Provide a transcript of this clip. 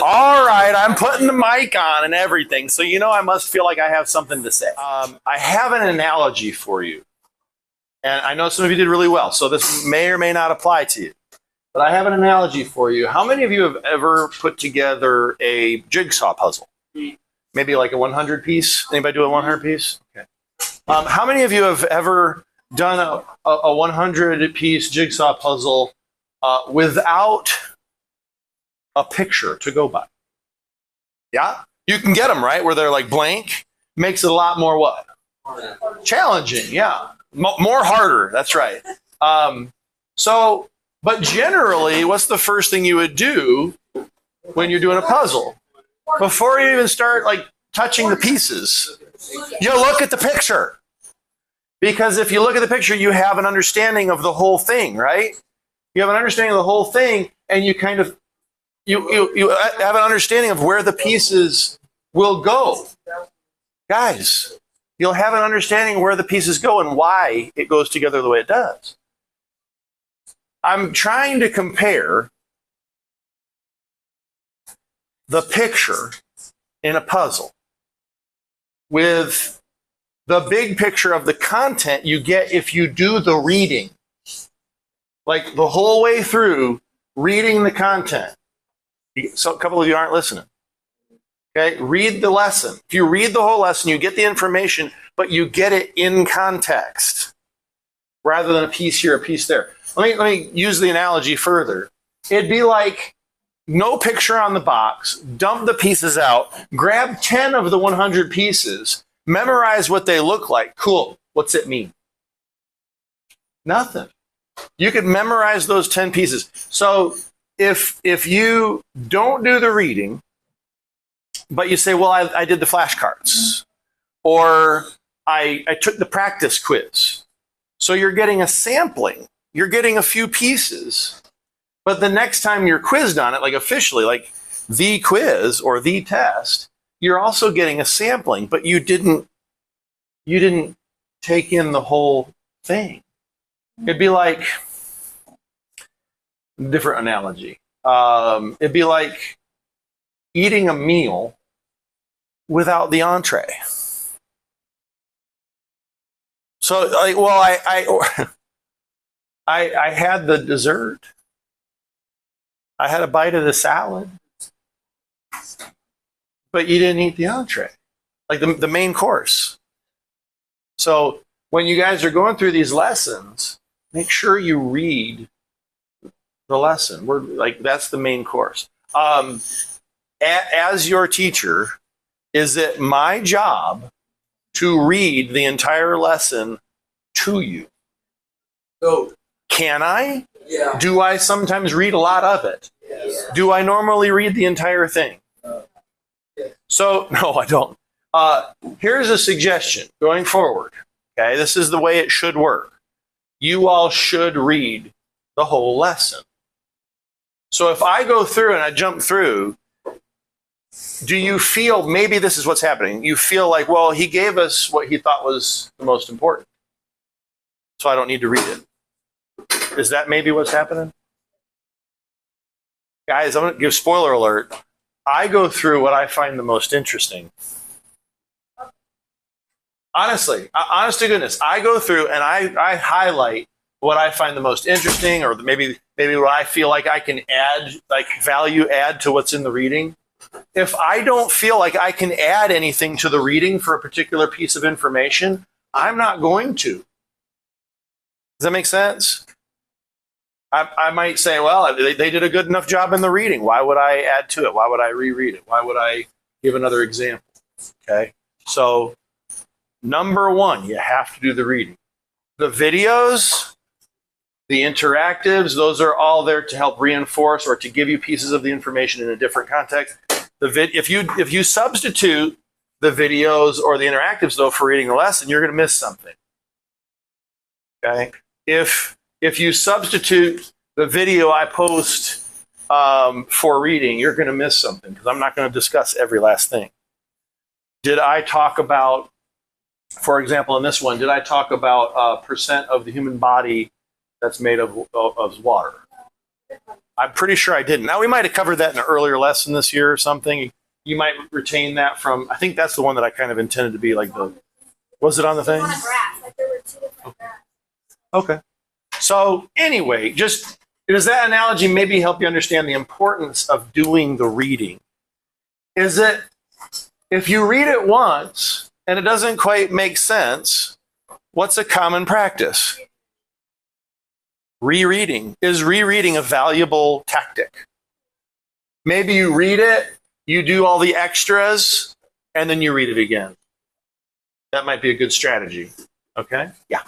All right, I'm putting the mic on and everything, so you know I must feel like I have something to say. I have an analogy for you, and I know some of you did really well, so this may or may not apply to you. But I have an analogy for you. How many of you have ever put together a jigsaw puzzle? Maybe like a 100 piece? Anybody do a 100 piece? Okay. How many of you have ever done a 100 piece jigsaw puzzle without a picture to go by? Yeah? You can get them, right? Where they're like blank. Makes it a lot more what? Challenging, yeah. More harder, that's right. But generally, what's the first thing you would do when you're doing a puzzle? Before you even start like touching the pieces, you look at the picture. Because if you look at the picture, you have an understanding of the whole thing, right? You have an understanding of the whole thing, and you kind of you have an understanding of where the pieces will go. Guys, you'll have an understanding of where the pieces go and why it goes together the way it does. I'm trying to compare the picture in a puzzle with the big picture of the content you get if you do the reading. Like the whole way through, reading the content. So a couple of you aren't listening. Okay, read the lesson. If you read the whole lesson, you get the information, but you get it in context rather than a piece here, a piece there. Let me use the analogy further. It'd be like no picture on the box, dump the pieces out, grab 10 of the 100 pieces, memorize what they look like. Cool. What's it mean? Nothing. You could memorize those 10 pieces. So if you don't do the reading, but you say, well, I did the flashcards, or I took the practice quiz. So you're getting a sampling. You're getting a few pieces, but the next time you're quizzed on it, like officially, like the quiz or the test, you're also getting a sampling, but you didn't take in the whole thing. It'd be like, different analogy. It'd be like eating a meal without the entree. So, like, well, I had the dessert. I had a bite of the salad, but you didn't eat the entree, like the main course. So when you guys are going through these lessons, make sure you read the lesson. We're like, that's the main course. As your teacher, is it my job to read the entire lesson to you? So, can I? Yeah. Do I sometimes read a lot of it? Yes. Do I normally read the entire thing? Yes. So, no, I don't. Here's a suggestion going forward. Okay, this is the way it should work. You all should read the whole lesson. So if I go through and I jump through, do you feel maybe this is what's happening? You feel like, well, he gave us what he thought was the most important, so I don't need to read it. Is that maybe what's happening? Guys, I'm going to give spoiler alert. I go through what I find the most interesting. Honestly, honest to goodness, I go through and I highlight what I find the most interesting, or maybe what I feel like I can add, like value add to what's in the reading. If I don't feel like I can add anything to the reading for a particular piece of information, I'm not going to. Does that make sense? I might say, well, they did a good enough job in the reading. Why would I add to it? Why would I reread it? Why would I give another example? Okay, so number one, you have to do the reading. The videos, the interactives, those are all there to help reinforce or to give you pieces of the information in a different context. If you substitute the videos or the interactives, though, for reading a lesson, you're going to miss something. Okay? If you substitute the video I post for reading, you're going to miss something, because I'm not going to discuss every last thing. Did I talk about, for example, in this one, did I talk about percent of the human body that's made of water? I'm pretty sure I didn't. Now, we might have covered that in an earlier lesson this year or something. You might retain that from, I think that's the one that I kind of intended to be like the, was it on the thing? On a graph, like there were two different graphs. Okay. So anyway, just does that analogy maybe help you understand the importance of doing the reading? Is it, if you read it once and it doesn't quite make sense, what's a common practice? Rereading. Is rereading a valuable tactic? Maybe you read it, you do all the extras, and then you read it again. That might be a good strategy. Okay? Yeah.